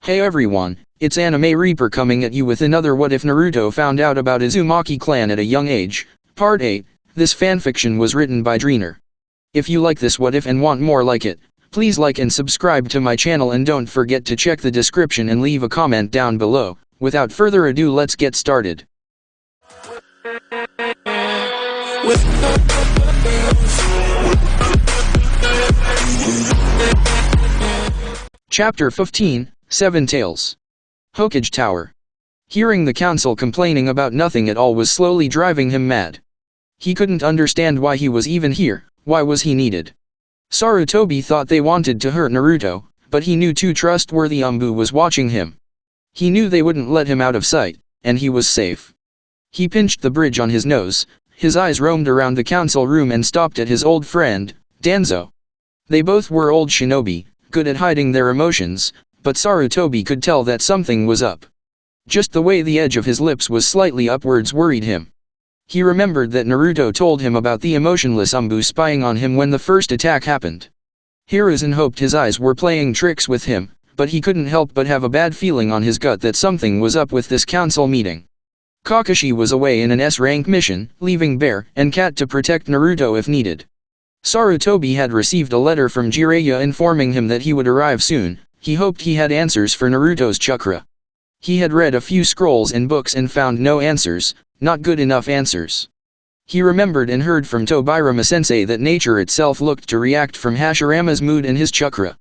Hey everyone, it's Anime Reaper coming at you with another What If Naruto Found Out About Uzumaki Clan at a Young Age, Part 8. This fanfiction was written by Dreener. If you like this what if and want more like it, please like and subscribe to my channel and don't forget to check the description and leave a comment down below. Without further ado, let's get started. Chapter 15, Seven Tails. Hokage Tower. Hearing the council complaining about nothing at all was slowly driving him mad. He couldn't understand why he was even here. Why was he needed? Sarutobi thought they wanted to hurt Naruto, but he knew too trustworthy Umbu was watching him. He knew they wouldn't let him out of sight, and he was safe. He pinched the bridge on his nose, his eyes roamed around the council room and stopped at his old friend, Danzo. They both were old shinobi, good at hiding their emotions, but Sarutobi could tell that something was up. Just the way the edge of his lips was slightly upwards worried him. He remembered that Naruto told him about the emotionless Umbu spying on him when the first attack happened. Hiruzen hoped his eyes were playing tricks with him, but he couldn't help but have a bad feeling on his gut that something was up with this council meeting. Kakashi was away in an S-rank mission, leaving Bear and Cat to protect Naruto if needed. Sarutobi had received a letter from Jiraiya informing him that he would arrive soon. He hoped he had answers for Naruto's chakra. He had read a few scrolls and books and found no answers, not good enough answers. He remembered and heard from Tobirama-sensei that nature itself looked to react from Hashirama's mood and his chakra.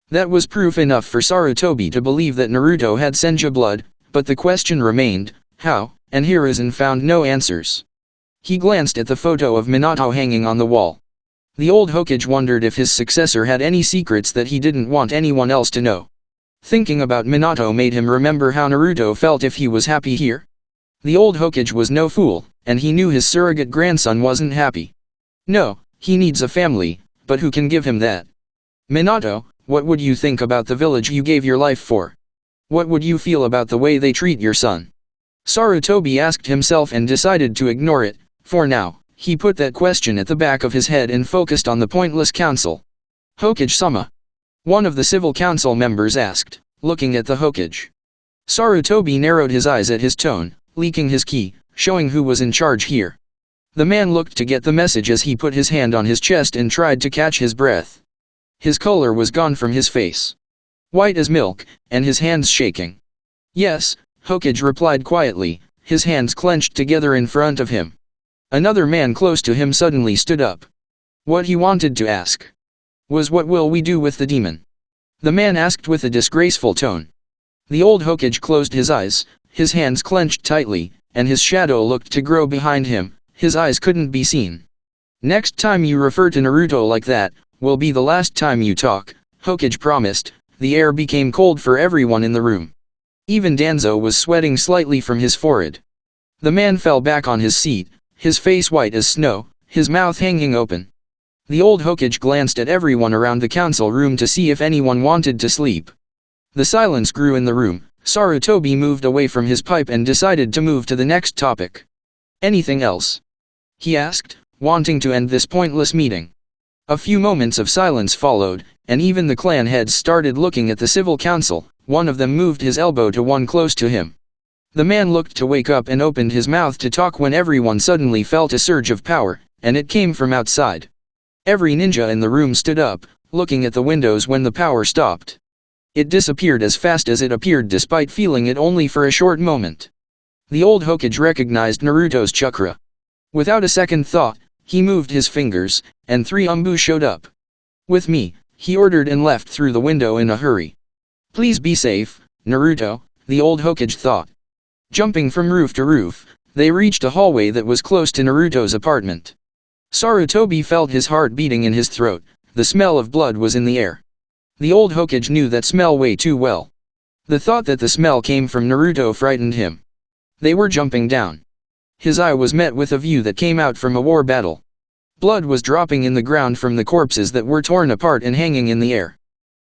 That was proof enough for Sarutobi to believe that Naruto had Senju blood, but the question remained, how, and Hiruzen found no answers. He glanced at the photo of Minato hanging on the wall. The old Hokage wondered if his successor had any secrets that he didn't want anyone else to know. Thinking about Minato made him remember how Naruto felt if he was happy here. The old Hokage was no fool, and he knew his surrogate grandson wasn't happy. No, he needs a family, but who can give him that? Minato, what would you think about the village you gave your life for? What would you feel about the way they treat your son? Sarutobi asked himself and decided to ignore it, for now. He put that question at the back of his head and focused on the pointless council. Hokage-sama. One of the civil council members asked, looking at the Hokage. Sarutobi narrowed his eyes at his tone, leaking his ki, showing who was in charge here. The man looked to get the message as he put his hand on his chest and tried to catch his breath. His color was gone from his face. White as milk, and his hands shaking. Yes, Hokage replied quietly, his hands clenched together in front of him. Another man close to him suddenly stood up. What he wanted to ask was, what will we do with the demon? The man asked with a disgraceful tone. The old Hokage closed his eyes, his hands clenched tightly, and his shadow looked to grow behind him. His eyes couldn't be seen. Next time you refer to Naruto like that, will be the last time you talk, Hokage promised. The air became cold for everyone in the room. Even Danzo was sweating slightly from his forehead. The man fell back on his seat, his face white as snow, his mouth hanging open. The old Hokage glanced at everyone around the council room to see if anyone wanted to sleep. The silence grew in the room. Sarutobi moved away from his pipe and decided to move to the next topic. Anything else? He asked, wanting to end this pointless meeting. A few moments of silence followed, and even the clan heads started looking at the civil council. One of them moved his elbow to one close to him. The man looked to wake up and opened his mouth to talk when everyone suddenly felt a surge of power, and it came from outside. Every ninja in the room stood up, looking at the windows when the power stopped. It disappeared as fast as it appeared despite feeling it only for a short moment. The old Hokage recognized Naruto's chakra. Without a second thought, he moved his fingers, and 3 Umbu showed up. With me, he ordered and left through the window in a hurry. Please be safe, Naruto, the old Hokage thought. Jumping from roof to roof, they reached a hallway that was close to Naruto's apartment. Sarutobi felt his heart beating in his throat. The smell of blood was in the air. The old Hokage knew that smell way too well. The thought that the smell came from Naruto frightened him. They were jumping down. His eye was met with a view that came out from a war battle. Blood was dropping in the ground from the corpses that were torn apart and hanging in the air.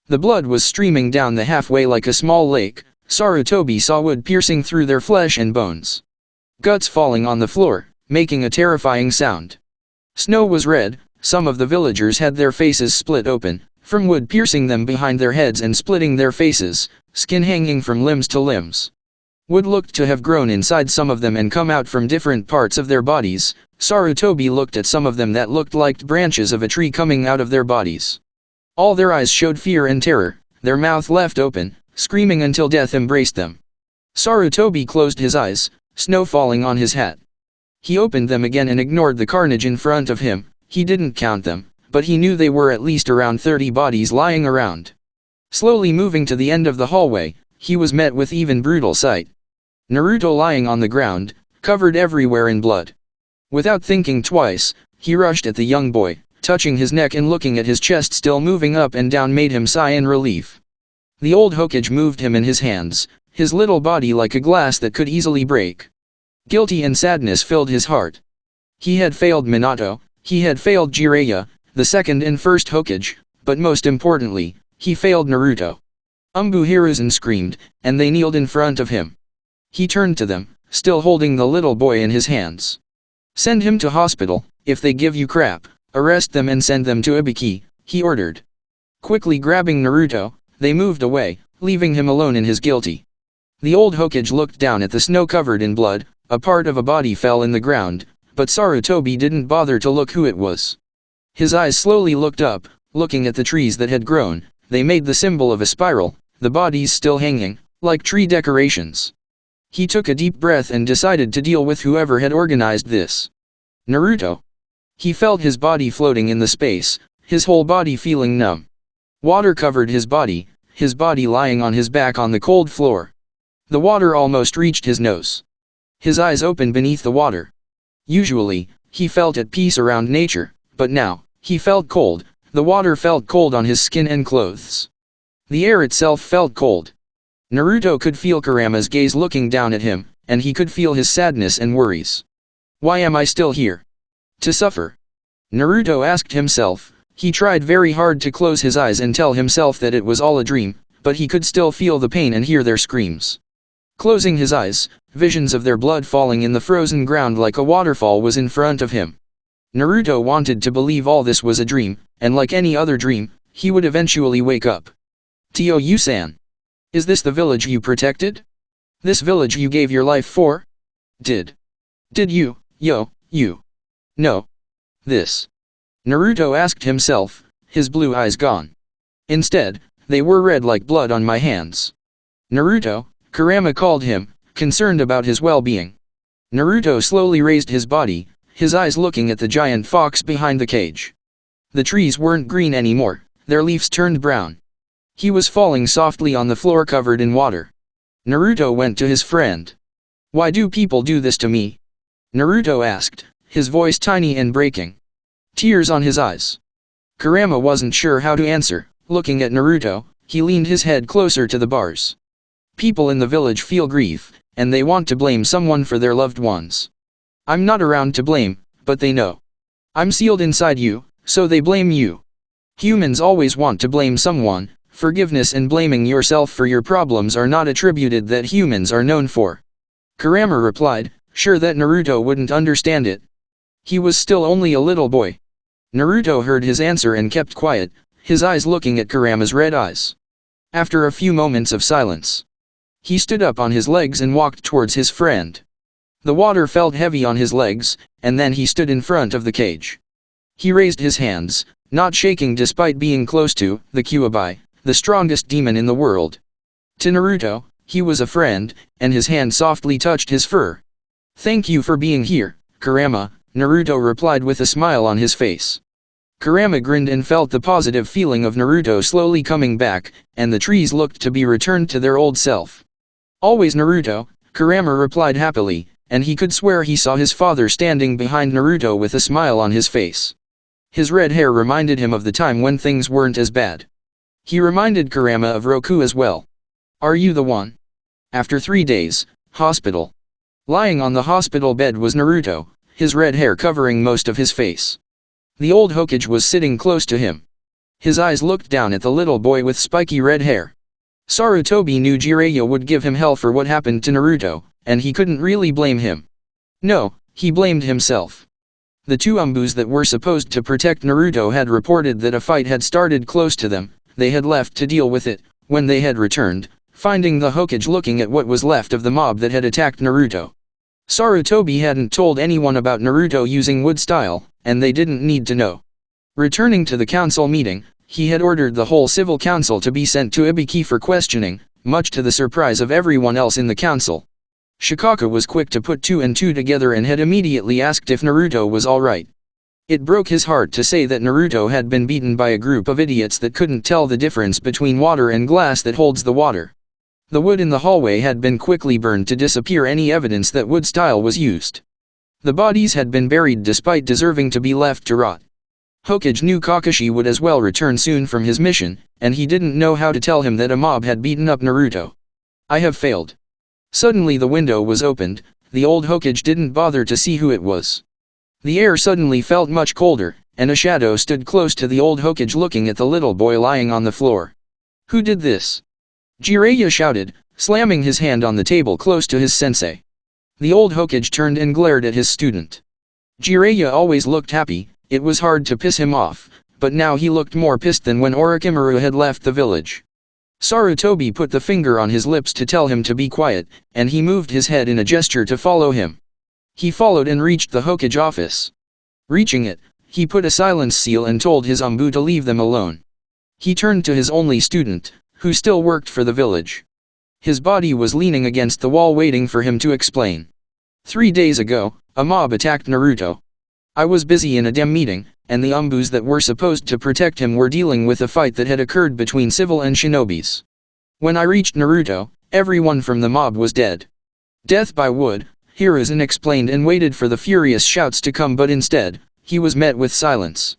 The blood was streaming down the halfway like a small lake. Sarutobi saw wood piercing through their flesh and bones. Guts falling on the floor, making a terrifying sound. Snow was red, some of the villagers had their faces split open, from wood piercing them behind their heads and splitting their faces, skin hanging from limbs to limbs. Wood looked to have grown inside some of them and come out from different parts of their bodies. Sarutobi looked at some of them that looked like branches of a tree coming out of their bodies. All their eyes showed fear and terror, their mouth left open, screaming until death embraced them. Sarutobi closed his eyes, snow falling on his hat. He opened them again and ignored the carnage in front of him. He didn't count them, but he knew they were at least around 30 bodies lying around. Slowly moving to the end of the hallway, he was met with even brutal sight. Naruto lying on the ground, covered everywhere in blood. Without thinking twice, he rushed at the young boy, touching his neck and looking at his chest still moving up and down made him sigh in relief. The old Hokage moved him in his hands, his little body like a glass that could easily break. Guilty and sadness filled his heart. He had failed Minato, he had failed Jiraiya, the second and first Hokage, but most importantly, he failed Naruto. Hiruzen screamed, and they kneeled in front of him. He turned to them, still holding the little boy in his hands. "Send him to hospital. If they give you crap, arrest them and send them to Ibiki," he ordered. Quickly grabbing Naruto, they moved away, leaving him alone in his guilty. The old Hokage looked down at the snow covered in blood. A part of a body fell in the ground, but Sarutobi didn't bother to look who it was. His eyes slowly looked up, looking at the trees that had grown. They made the symbol of a spiral, the bodies still hanging, like tree decorations. He took a deep breath and decided to deal with whoever had organized this. Naruto. He felt his body floating in the space, his whole body feeling numb. Water covered his body lying on his back on the cold floor. The water almost reached his nose. His eyes opened beneath the water. Usually, he felt at peace around nature, but now, he felt cold. The water felt cold on his skin and clothes. The air itself felt cold. Naruto could feel Kurama's gaze looking down at him, and he could feel his sadness and worries. Why am I still here? To suffer? Naruto asked himself. He tried very hard to close his eyes and tell himself that it was all a dream, but he could still feel the pain and hear their screams. Closing his eyes, visions of their blood falling in the frozen ground like a waterfall was in front of him. Naruto wanted to believe all this was a dream, and like any other dream, he would eventually wake up. Tio-san. Is this the village you protected? This village you gave your life for? Did you, you? No. This. Naruto asked himself, his blue eyes gone. Instead, they were red like blood on my hands. Naruto, Kurama called him, concerned about his well-being. Naruto slowly raised his body, his eyes looking at the giant fox behind the cage. The trees weren't green anymore, their leaves turned brown. He was falling softly on the floor covered in water. Naruto went to his friend. Why do people do this to me? Naruto asked, his voice tiny and breaking. Tears on his eyes. Kurama wasn't sure how to answer. Looking at Naruto, he leaned his head closer to the bars. People in the village feel grief, and they want to blame someone for their loved ones. I'm not around to blame, but they know. I'm sealed inside you, so they blame you. Humans always want to blame someone. Forgiveness and blaming yourself for your problems are not attributed that humans are known for. Kurama replied, sure that Naruto wouldn't understand it. He was still only a little boy. Naruto heard his answer and kept quiet, his eyes looking at Kurama's red eyes. After a few moments of silence, he stood up on his legs and walked towards his friend. The water felt heavy on his legs, and then he stood in front of the cage. He raised his hands, not shaking despite being close to the Kyuubi, the strongest demon in the world. To Naruto, he was a friend, and his hand softly touched his fur. Thank you for being here, Kurama, Naruto replied with a smile on his face. Kurama grinned and felt the positive feeling of Naruto slowly coming back, and the trees looked to be returned to their old self. Always Naruto, Kurama replied happily, and he could swear he saw his father standing behind Naruto with a smile on his face. His red hair reminded him of the time when things weren't as bad. He reminded Kurama of Roku as well. Are you the one? After 3 days, hospital. Lying on the hospital bed was Naruto, his red hair covering most of his face. The old Hokage was sitting close to him. His eyes looked down at the little boy with spiky red hair. Sarutobi knew Jiraiya would give him hell for what happened to Naruto, and he couldn't really blame him. No, he blamed himself. The two umbus that were supposed to protect Naruto had reported that a fight had started close to them. They had left to deal with it. When they had returned, finding the Hokage looking at what was left of the mob that had attacked Naruto. Sarutobi hadn't told anyone about Naruto using wood style, and they didn't need to know. Returning to the council meeting, he had ordered the whole civil council to be sent to Ibiki for questioning, much to the surprise of everyone else in the council. Shikaka was quick to put two and two together and had immediately asked if Naruto was alright. It broke his heart to say that Naruto had been beaten by a group of idiots that couldn't tell the difference between water and glass that holds the water. The wood in the hallway had been quickly burned to disappear any evidence that wood style was used. The bodies had been buried despite deserving to be left to rot. Hokage knew Kakashi would as well return soon from his mission, and he didn't know how to tell him that a mob had beaten up Naruto. I have failed. Suddenly the window was opened. The old Hokage didn't bother to see who it was. The air suddenly felt much colder, and a shadow stood close to the old Hokage looking at the little boy lying on the floor. Who did this? Jiraiya shouted, slamming his hand on the table close to his sensei. The old Hokage turned and glared at his student. Jiraiya always looked happy. It was hard to piss him off, but now he looked more pissed than when Orochimaru had left the village. Sarutobi put the finger on his lips to tell him to be quiet, and he moved his head in a gesture to follow him. He followed and reached the Hokage office. Reaching it, he put a silence seal and told his umbu to leave them alone. He turned to his only student, who still worked for the village. His body was leaning against the wall waiting for him to explain. 3 days ago, a mob attacked Naruto. I was busy in a dem meeting, and the umbus that were supposed to protect him were dealing with a fight that had occurred between civil and shinobis. When I reached Naruto, everyone from the mob was dead. Death by wood, Hiruzen explained and waited for the furious shouts to come, but instead, he was met with silence.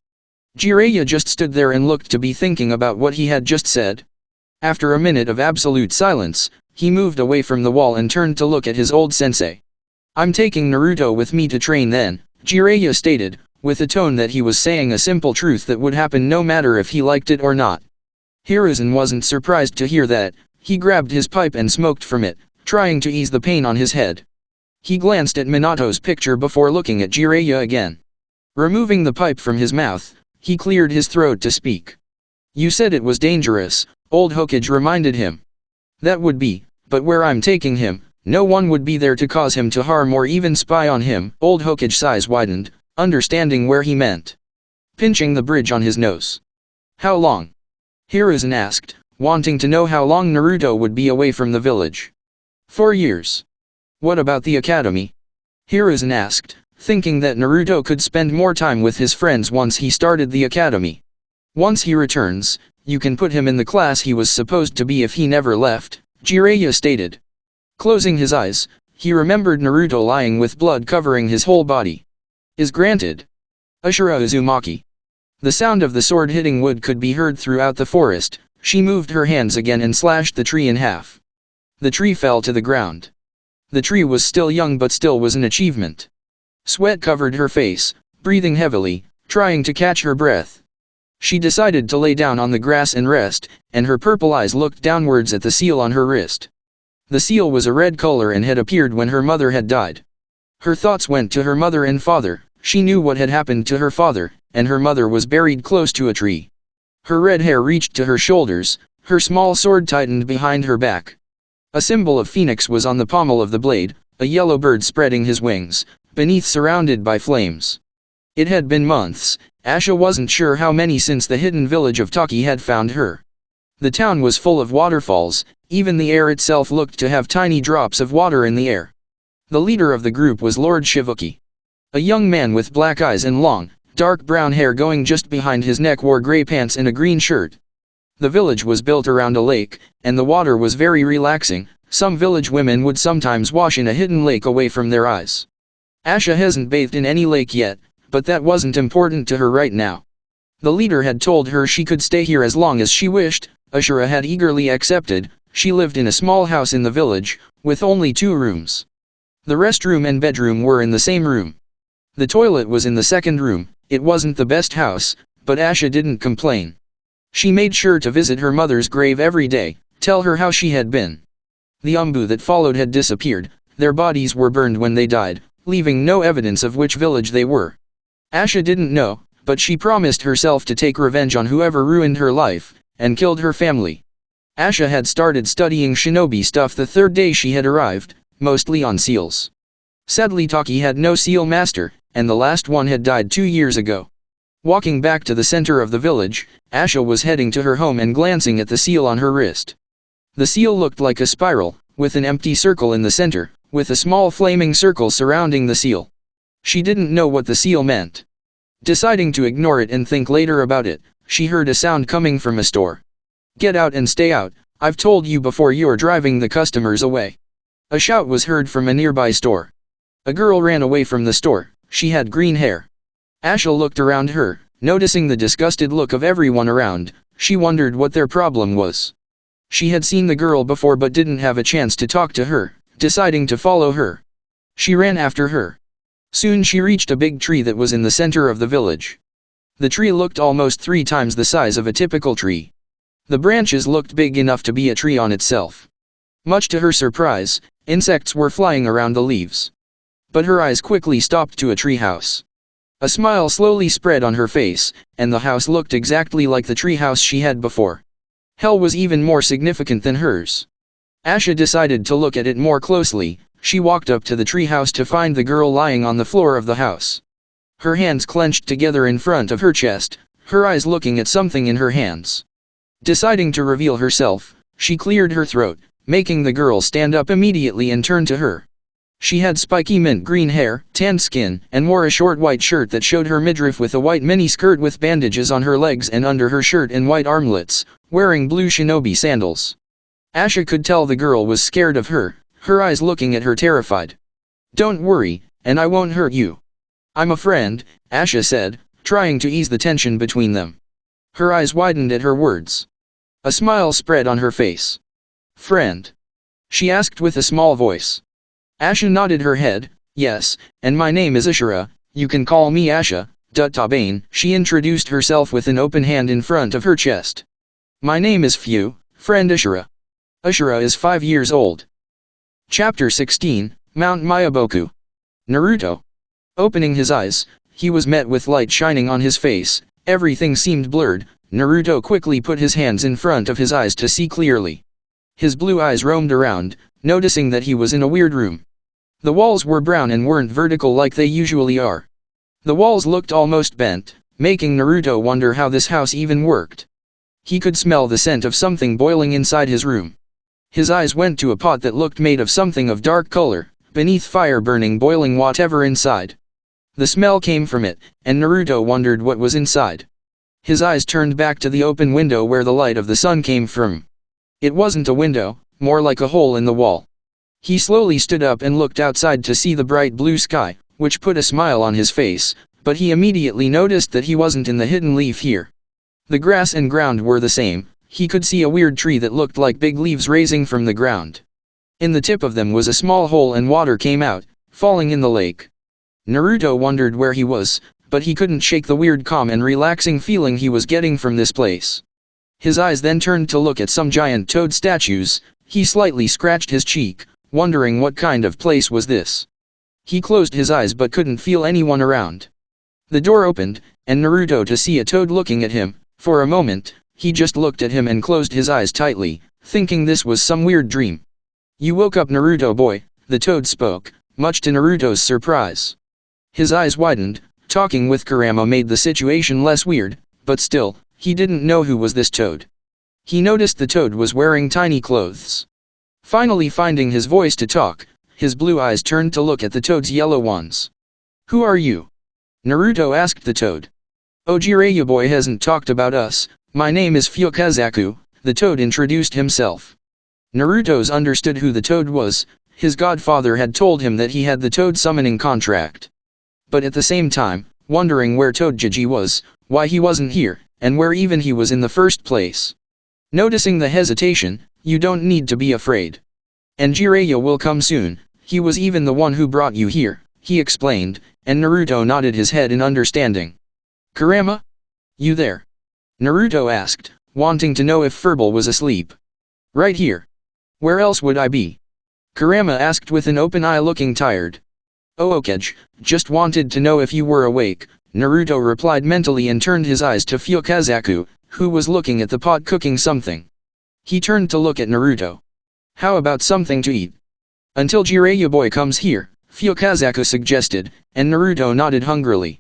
Jiraiya just stood there and looked to be thinking about what he had just said. After a minute of absolute silence, he moved away from the wall and turned to look at his old sensei. I'm taking Naruto with me to train then, Jiraiya stated, with a tone that he was saying a simple truth that would happen no matter if he liked it or not. Hiruzen wasn't surprised to hear that. He grabbed his pipe and smoked from it, trying to ease the pain on his head. He glanced at Minato's picture before looking at Jiraiya again. Removing the pipe from his mouth, he cleared his throat to speak. You said it was dangerous, old Hokage reminded him. That would be, but where I'm taking him, no one would be there to cause him to harm or even spy on him. Old Hokage's eyes widened, understanding where he meant. Pinching the bridge on his nose. How long? Hiruzen asked, wanting to know how long Naruto would be away from the village. 4 years. What about the academy? Hiruzen asked, thinking that Naruto could spend more time with his friends once he started the academy. Once he returns, you can put him in the class he was supposed to be if he never left, Jiraiya stated. Closing his eyes, he remembered Naruto lying with blood covering his whole body. Is granted. Ashira Uzumaki. The sound of the sword hitting wood could be heard throughout the forest. She moved her hands again and slashed the tree in half. The tree fell to the ground. The tree was still young but still was an achievement. Sweat covered her face, breathing heavily, trying to catch her breath. She decided to lay down on the grass and rest, and her purple eyes looked downwards at the seal on her wrist. The seal was a red color and had appeared when her mother had died. Her thoughts went to her mother and father. She knew what had happened to her father, and her mother was buried close to a tree. Her red hair reached to her shoulders, her small sword tightened behind her back. A symbol of phoenix was on the pommel of the blade, a yellow bird spreading his wings, beneath surrounded by flames. It had been months. Asha wasn't sure how many since the hidden village of Taki had found her. The town was full of waterfalls, even the air itself looked to have tiny drops of water in the air. The leader of the group was Lord Shivuki. A young man with black eyes and long, dark brown hair going just behind his neck wore gray pants and a green shirt. The village was built around a lake, and the water was very relaxing. Some village women would sometimes wash in a hidden lake away from their eyes. Asha hasn't bathed in any lake yet, but that wasn't important to her right now. The leader had told her she could stay here as long as she wished. Ashira had eagerly accepted. She lived in a small house in the village, with only 2 rooms. The restroom and bedroom were in the same room. The toilet was in the second room. It wasn't the best house, but Asha didn't complain. She made sure to visit her mother's grave every day, tell her how she had been. The umbu that followed had disappeared. Their bodies were burned when they died, leaving no evidence of which village they were. Asha didn't know, but she promised herself to take revenge on whoever ruined her life, and killed her family. Asha had started studying shinobi stuff the third day she had arrived, mostly on seals. Sadly Taki had no seal master, and the last one had died 2 years ago. Walking back to the center of the village, Asha was heading to her home and glancing at the seal on her wrist. The seal looked like a spiral, with an empty circle in the center, with a small flaming circle surrounding the seal. She didn't know what the seal meant. Deciding to ignore it and think later about it, she heard a sound coming from a store. "Get out and stay out, I've told you before, you're driving the customers away." A shout was heard from a nearby store. A girl ran away from the store. She had green hair. Asha looked around her, noticing the disgusted look of everyone around. She wondered what their problem was. She had seen the girl before but didn't have a chance to talk to her, deciding to follow her. She ran after her. Soon she reached a big tree that was in the center of the village. The tree looked almost 3 times the size of a typical tree. The branches looked big enough to be a tree on itself. Much to her surprise, insects were flying around the leaves. But her eyes quickly stopped to a tree house. A smile slowly spread on her face, and the house looked exactly like the tree house she had before. Hell was even more significant than hers. Asha decided to look at it more closely. She walked up to the tree house to find the girl lying on the floor of the house. Her hands clenched together in front of her chest, her eyes looking at something in her hands. Deciding to reveal herself, she cleared her throat, making the girl stand up immediately and turn to her. She had spiky mint green hair, tanned skin, and wore a short white shirt that showed her midriff with a white mini skirt with bandages on her legs and under her shirt and white armlets, wearing blue shinobi sandals. Asha could tell the girl was scared of her, her eyes looking at her terrified. "Don't worry, and I won't hurt you. I'm a friend," Asha said, trying to ease the tension between them. Her eyes widened at her words. A smile spread on her face. "Friend?" she asked with a small voice. Asha nodded her head. "Yes, and my name is Ashira, you can call me Asha, Tabane." She introduced herself with an open hand in front of her chest. "My name is Fu, friend Ashira." Ashira is 5 years old. Chapter 16, Mount Myoboku. Naruto. Opening his eyes, he was met with light shining on his face. Everything seemed blurred. Naruto quickly put his hands in front of his eyes to see clearly. His blue eyes roamed around, noticing that he was in a weird room. The walls were brown and weren't vertical like they usually are. The walls looked almost bent, making Naruto wonder how this house even worked. He could smell the scent of something boiling inside his room. His eyes went to a pot that looked made of something of dark color, beneath fire burning boiling whatever inside. The smell came from it, and Naruto wondered what was inside. His eyes turned back to the open window where the light of the sun came from. It wasn't a window, more like a hole in the wall. He slowly stood up and looked outside to see the bright blue sky, which put a smile on his face, but he immediately noticed that he wasn't in the hidden leaf here. The grass and ground were the same. He could see a weird tree that looked like big leaves raising from the ground. In the tip of them was a small hole and water came out, falling in the lake. Naruto wondered where he was, but he couldn't shake the weird calm and relaxing feeling he was getting from this place. His eyes then turned to look at some giant toad statues. He slightly scratched his cheek, wondering what kind of place was this. He closed his eyes but couldn't feel anyone around. The door opened, and Naruto to see a toad looking at him. For a moment, he just looked at him and closed his eyes tightly, thinking this was some weird dream. "You woke up, Naruto boy," the toad spoke, much to Naruto's surprise. His eyes widened. Talking with Kurama made the situation less weird, but still, he didn't know who was this toad. He noticed the toad was wearing tiny clothes. Finally finding his voice to talk, his blue eyes turned to look at the toad's yellow ones. "Who are you?" Naruto asked the toad. "Oh, Jiraiya boy hasn't talked about us. My name is Fukazaku," the toad introduced himself. Naruto's understood who the toad was. His godfather had told him that he had the toad summoning contract. But at the same time, wondering where Toadjiji was, why he wasn't here, and where even he was in the first place. Noticing the hesitation, "You don't need to be afraid. And Jiraiya will come soon, he was even the one who brought you here," he explained, and Naruto nodded his head in understanding. "Kurama? You there?" Naruto asked, wanting to know if Furball was asleep. "Right here. Where else would I be?" Kurama asked with an open eye looking tired. "Oh, Okage, just wanted to know if you were awake," Naruto replied mentally and turned his eyes to Fukazaku, who was looking at the pot cooking something. He turned to look at Naruto. How about something to eat? Until Jiraiya boy comes here, Fukazaku suggested, and Naruto nodded hungrily.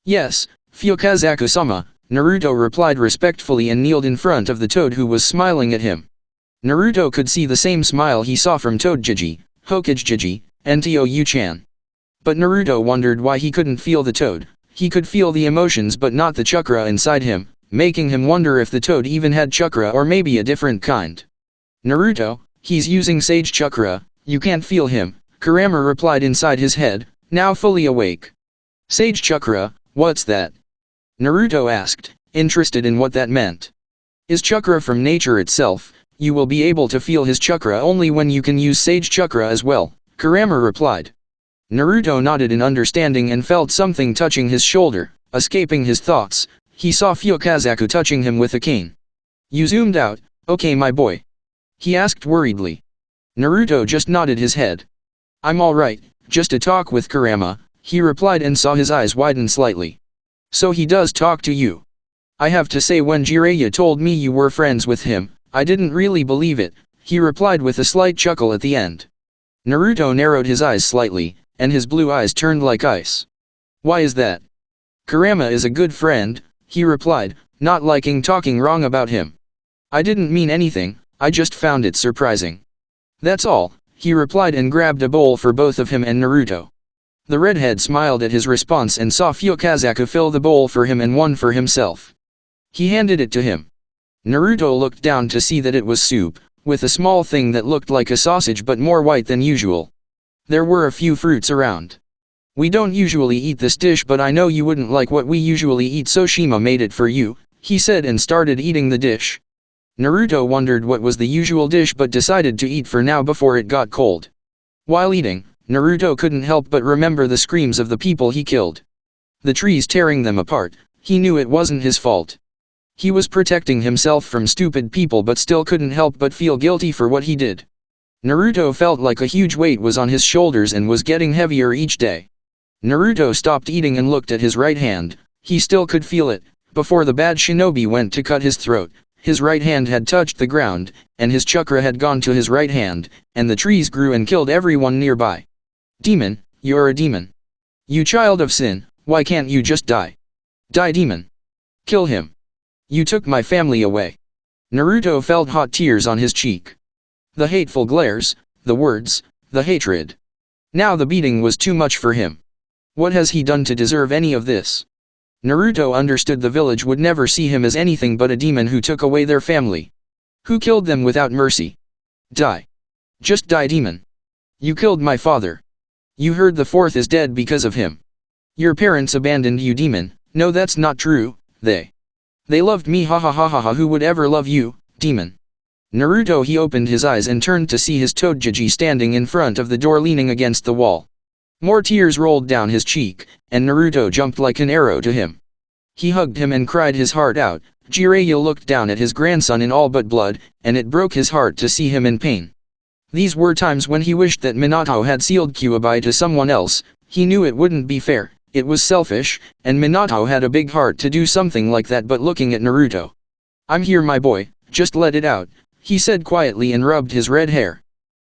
Yes, Fukazaku-sama, Naruto replied respectfully and kneeled in front of the toad who was smiling at him. Naruto could see the same smile he saw from Toadjiji, Hokage-jiji, and Tio-Yu-chan. But Naruto wondered why he couldn't feel the toad. He could feel the emotions but not the chakra inside him, making him wonder if the toad even had chakra or maybe a different kind. Naruto, he's using sage chakra, you can't feel him, Kurama replied inside his head, now fully awake. Sage chakra, what's that? Naruto asked, interested in what that meant. Is chakra from nature itself? You will be able to feel his chakra only when you can use sage chakra as well, Kurama replied. Naruto nodded in understanding and felt something touching his shoulder. Escaping his thoughts, he saw Fukazaku touching him with a cane. You zoomed out, okay my boy? He asked worriedly. Naruto just nodded his head. I'm alright, just a talk with Kurama, he replied and saw his eyes widen slightly. So he does talk to you. I have to say when Jiraiya told me you were friends with him, I didn't really believe it, he replied with a slight chuckle at the end. Naruto narrowed his eyes slightly, and his blue eyes turned like ice. Why is that? Kurama is a good friend, he replied, not liking talking wrong about him. I didn't mean anything, I just found it surprising. That's all, he replied and grabbed a bowl for both of him and Naruto. The redhead smiled at his response and saw Fukazaku fill the bowl for him and one for himself. He handed it to him. Naruto looked down to see that it was soup, with a small thing that looked like a sausage but more white than usual. There were a few fruits around. We don't usually eat this dish but I know you wouldn't like what we usually eat so Shima made it for you, he said and started eating the dish. Naruto wondered what was the usual dish but decided to eat for now before it got cold. While eating, Naruto couldn't help but remember the screams of the people he killed. The trees tearing them apart, he knew it wasn't his fault. He was protecting himself from stupid people but still couldn't help but feel guilty for what he did. Naruto felt like a huge weight was on his shoulders and was getting heavier each day. Naruto stopped eating and looked at his right hand. He still could feel it. Before the bad shinobi went to cut his throat, his right hand had touched the ground, and his chakra had gone to his right hand, and the trees grew and killed everyone nearby. Demon, you're a demon. You child of sin, why can't you just die? Die demon. Kill him. You took my family away. Naruto felt hot tears on his cheek. The hateful glares, the words, the hatred. Now the beating was too much for him. What has he done to deserve any of this? Naruto understood the village would never see him as anything but a demon who took away their family. Who killed them without mercy? Die. Just die demon. You killed my father. You heard the fourth is dead because of him. Your parents abandoned you demon. No, that's not true, they loved me, ha ha ha ha ha, who would ever love you, demon? Naruto he opened his eyes and turned to see his Toadjiji standing in front of the door leaning against the wall. More tears rolled down his cheek, and Naruto jumped like an arrow to him. He hugged him and cried his heart out. Jiraiya looked down at his grandson in all but blood, and it broke his heart to see him in pain. These were times when he wished that Minato had sealed Kyuubi to someone else. He knew it wouldn't be fair, it was selfish, and Minato had a big heart to do something like that, but looking at Naruto. I'm here my boy, just let it out, he said quietly and rubbed his red hair.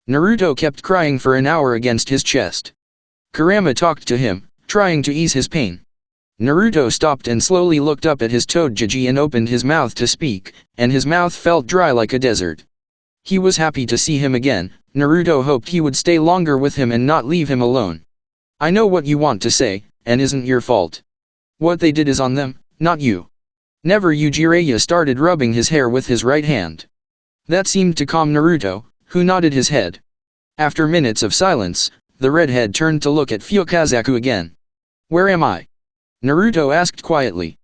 Naruto kept crying for an hour against his chest. Kurama talked to him, trying to ease his pain. Naruto stopped and slowly looked up at his Toadjiji and opened his mouth to speak, and his mouth felt dry like a desert. He was happy to see him again. Naruto hoped he would stay longer with him and not leave him alone. I know what you want to say, and isn't your fault. What they did is on them, not you. Never you. Jiraiya started rubbing his hair with his right hand. That seemed to calm Naruto, who nodded his head. After minutes of silence, the redhead turned to look at Fukazaku again. Where am I? Naruto asked quietly.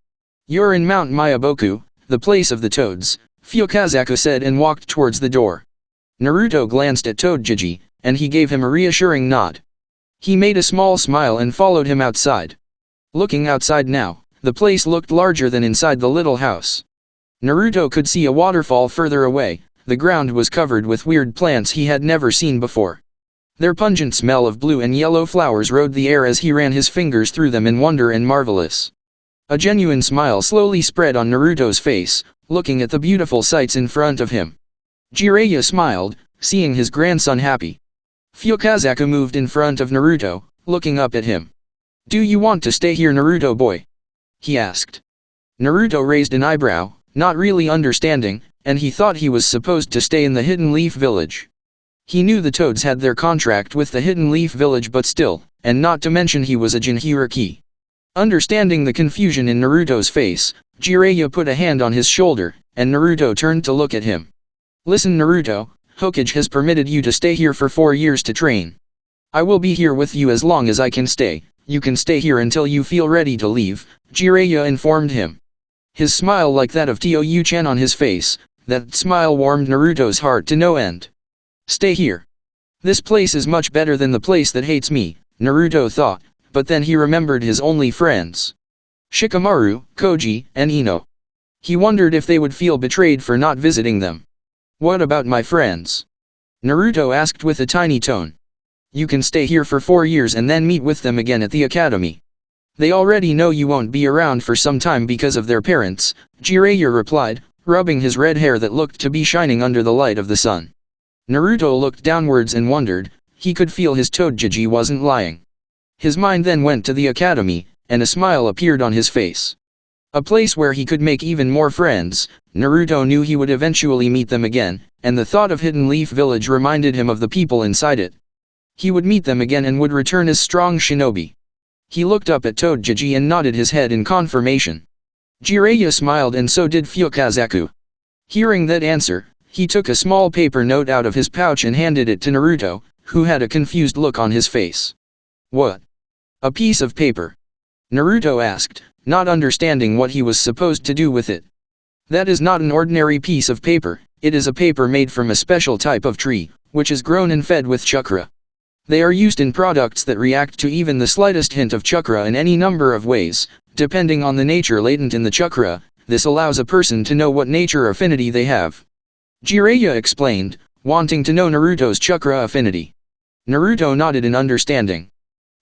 You're in Mount Myoboku, the place of the toads, Fukazaku said and walked towards the door. Naruto glanced at Toadjiji, and he gave him a reassuring nod. He made a small smile and followed him outside. Looking outside now, the place looked larger than inside the little house. Naruto could see a waterfall further away. The ground was covered with weird plants he had never seen before. Their pungent smell of blue and yellow flowers rode the air as he ran his fingers through them in wonder and marvelous. A genuine smile slowly spread on Naruto's face, looking at the beautiful sights in front of him. Jiraiya smiled, seeing his grandson happy. Fukazaku moved in front of Naruto, looking up at him. "Do you want to stay here, Naruto boy?" he asked. Naruto raised an eyebrow, not really understanding, and he thought he was supposed to stay in the Hidden Leaf Village. He knew the Toads had their contract with the Hidden Leaf Village, but still, and not to mention he was a Jinchuriki. Understanding the confusion in Naruto's face, Jiraiya put a hand on his shoulder, and Naruto turned to look at him. "Listen, Naruto, Hokage has permitted you to stay here for 4 years to train. I will be here with you as long as I can stay. You can stay here until you feel ready to leave," Jiraiya informed him. His smile like that of Tou-chan on his face, that smile warmed Naruto's heart to no end. "Stay here. This place is much better than the place that hates me," Naruto thought, but then he remembered his only friends. Shikamaru, Koji, and Ino. He wondered if they would feel betrayed for not visiting them. "What about my friends?" Naruto asked with a tiny tone. "You can stay here for 4 years and then meet with them again at the academy. They already know you won't be around for some time because of their parents," Jiraiya replied, rubbing his red hair that looked to be shining under the light of the sun. Naruto looked downwards and wondered. He could feel his Togeji wasn't lying. His mind then went to the academy, and a smile appeared on his face. A place where he could make even more friends. Naruto knew he would eventually meet them again, and the thought of Hidden Leaf Village reminded him of the people inside it. He would meet them again and would return as strong shinobi. He looked up at Togeji and nodded his head in confirmation. Jiraiya smiled and so did Fukazaku. Hearing that answer, he took a small paper note out of his pouch and handed it to Naruto, who had a confused look on his face. "What? A piece of paper?" Naruto asked, not understanding what he was supposed to do with it. "That is not an ordinary piece of paper, it is a paper made from a special type of tree, which is grown and fed with chakra. They are used in products that react to even the slightest hint of chakra in any number of ways, depending on the nature latent in the chakra. This allows a person to know what nature affinity they have." Jiraiya explained, wanting to know Naruto's chakra affinity. Naruto nodded in understanding.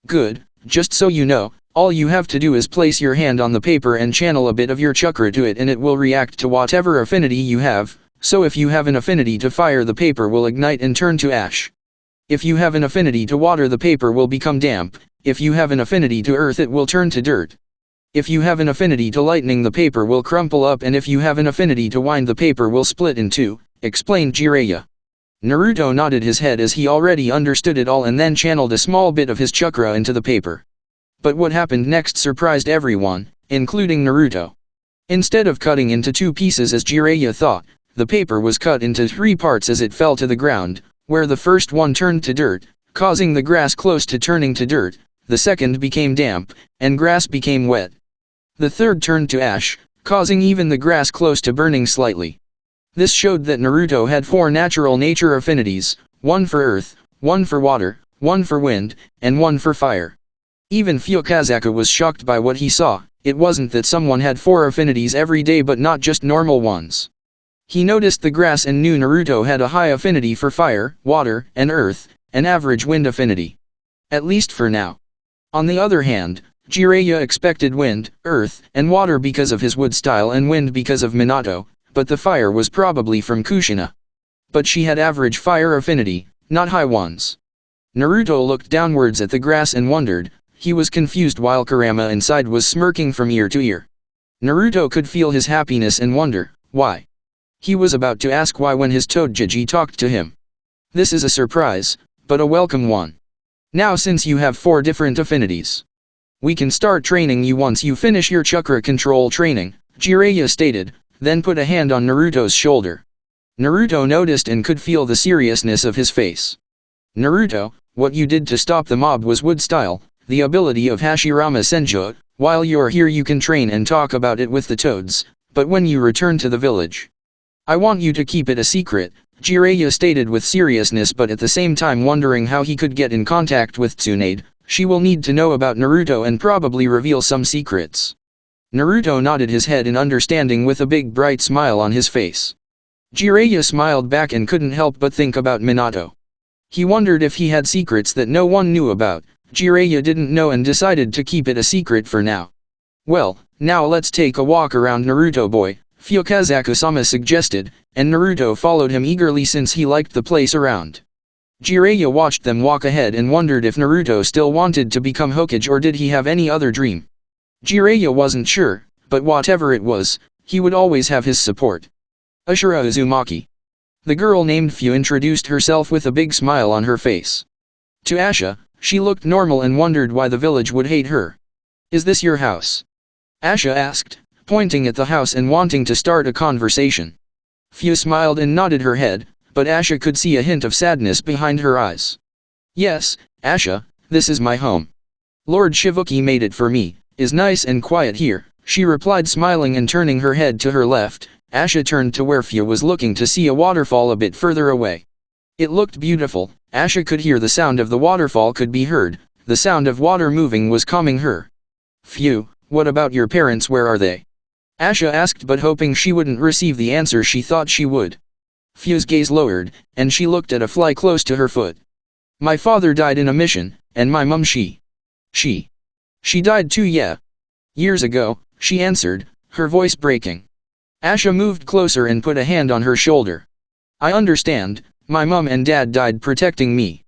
"Good, just so you know, all you have to do is place your hand on the paper and channel a bit of your chakra to it and it will react to whatever affinity you have, so if you have an affinity to fire the paper will ignite and turn to ash. If you have an affinity to water the paper will become damp, if you have an affinity to earth it will turn to dirt. If you have an affinity to lightning the paper will crumple up and if you have an affinity to wind the paper will split in two," explained Jiraiya. Naruto nodded his head as he already understood it all and then channeled a small bit of his chakra into the paper. But what happened next surprised everyone, including Naruto. Instead of cutting into 2 pieces as Jiraiya thought, the paper was cut into 3 parts as it fell to the ground, where the first one turned to dirt, causing the grass close to turning to dirt, the second became damp, and grass became wet. The third turned to ash, causing even the grass close to burning slightly. This showed that Naruto had 4 natural nature affinities, 1 for earth, 1 for water, 1 for wind, and 1 for fire. Even Fukazaku was shocked by what he saw. It wasn't that someone had 4 affinities every day but not just normal ones. He noticed the grass and knew Naruto had a high affinity for fire, water, and earth, an average wind affinity. At least for now. On the other hand, Jiraiya expected wind, earth, and water because of his wood style and wind because of Minato, but the fire was probably from Kushina. But she had average fire affinity, not high ones. Naruto looked downwards at the grass and wondered. He was confused while Kurama inside was smirking from ear to ear. Naruto could feel his happiness and wonder, why? He was about to ask why when his Togeji talked to him. This is a surprise, but a welcome one. Now since you have 4 different affinities, we can start training you once you finish your chakra control training, Jiraiya stated, then put a hand on Naruto's shoulder. Naruto noticed and could feel the seriousness of his face. "Naruto, what you did to stop the mob was wood style, the ability of Hashirama Senju. While you're here you can train and talk about it with the toads, but when you return to the village, I want you to keep it a secret," Jiraiya stated with seriousness but at the same time wondering how he could get in contact with Tsunade. She will need to know about Naruto and probably reveal some secrets. Naruto nodded his head in understanding with a big bright smile on his face. Jiraiya smiled back and couldn't help but think about Minato. He wondered if he had secrets that no one knew about. Jiraiya didn't know and decided to keep it a secret for now. Well, Now let's take a walk around Naruto boy, Fukazaku-sama suggested, and Naruto followed him eagerly since he liked the place around. Jiraiya watched them walk ahead and wondered if Naruto still wanted to become Hokage or did he have any other dream. Jiraiya wasn't sure, but whatever it was, he would always have his support. Ashira Uzumaki. The girl named Fu introduced herself with a big smile on her face. To Asha, she looked normal and wondered why the village would hate her. Is this your house? Asha asked, pointing at the house and wanting to start a conversation. Fu smiled and nodded her head, but Asha could see a hint of sadness behind her eyes. Yes, Asha, this is my home. Lord Shivuki made it for me, is nice and quiet here, she replied smiling and turning her head to her left. Asha turned to where Fu was looking to see a waterfall a bit further away. It looked beautiful. Asha could hear the sound of the waterfall could be heard, the sound of water moving was calming her. Fu, what about your parents, where are they? Asha asked, but hoping she wouldn't receive the answer she thought she would. Fu's gaze lowered, and she looked at a fly close to her foot. My father died in a mission, and my mum she died too, yeah. Years ago, she answered, her voice breaking. Asha moved closer and put a hand on her shoulder. I understand, my mum and dad died protecting me.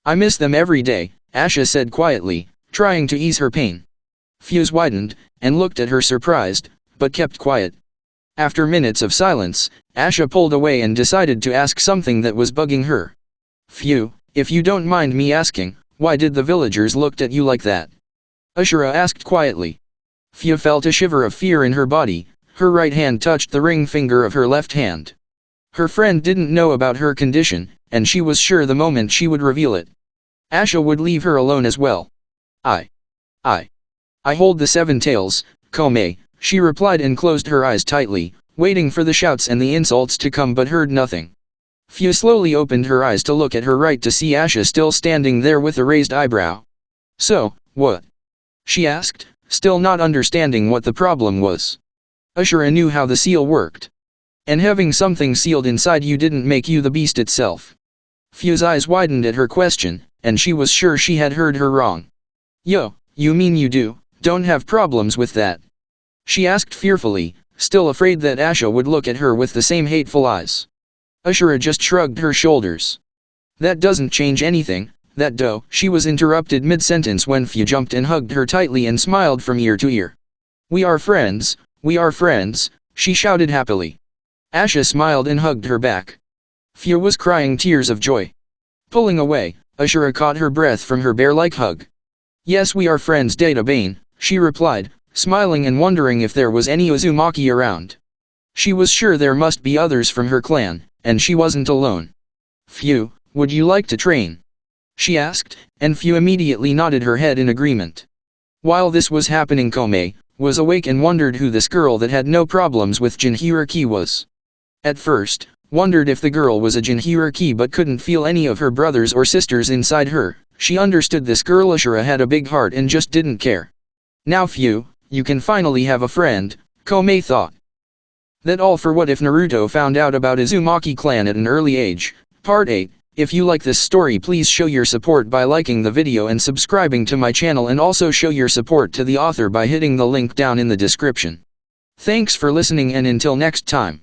I miss them every day, Asha said quietly, trying to ease her pain. Fu's widened, and looked at her surprised, but kept quiet. After minutes of silence, Asha pulled away and decided to ask something that was bugging her. Fu, if you don't mind me asking, why did the villagers look at you like that? Ashira asked quietly. Fu felt a shiver of fear in her body. Her right hand touched the ring finger of her left hand. Her friend didn't know about her condition, and she was sure the moment she would reveal it, Asha would leave her alone as well. I hold the 7 tails, Kome, she replied and closed her eyes tightly, waiting for the shouts and the insults to come but heard nothing. Fu slowly opened her eyes to look at her right to see Asha still standing there with a raised eyebrow. So, what? She asked, still not understanding what the problem was. Ashira knew how the seal worked. And having something sealed inside you didn't make you the beast itself. Fu's eyes widened at her question, and she was sure she had heard her wrong. Yo, you mean you don't have problems with that? She asked fearfully, still afraid that Asha would look at her with the same hateful eyes. Ashira just shrugged her shoulders. That doesn't change anything, she was interrupted mid-sentence when Fu jumped and hugged her tightly and smiled from ear to ear. We are friends, she shouted happily. Asha smiled and hugged her back. Fu was crying tears of joy. Pulling away, Ashira caught her breath from her bear-like hug. Yes, we are friends, Data Bane, she replied, smiling and wondering if there was any Uzumaki around. She was sure there must be others from her clan, and she wasn't alone. Fu, would you like to train? She asked, and Fu immediately nodded her head in agreement. While this was happening, Kome was awake and wondered who this girl that had no problems with Jinhiriki was. At first, wondered if the girl was a Jinhiriki but couldn't feel any of her brothers or sisters inside her. She understood this girl Ashira had a big heart and just didn't care. Now Fu, you can finally have a friend, Kome thought. That all for what if Naruto found out about Uzumaki clan at an early age. Part 8. If you like this story, please show your support by liking the video and subscribing to my channel, and also show your support to the author by hitting the link down in the description. Thanks for listening, and until next time.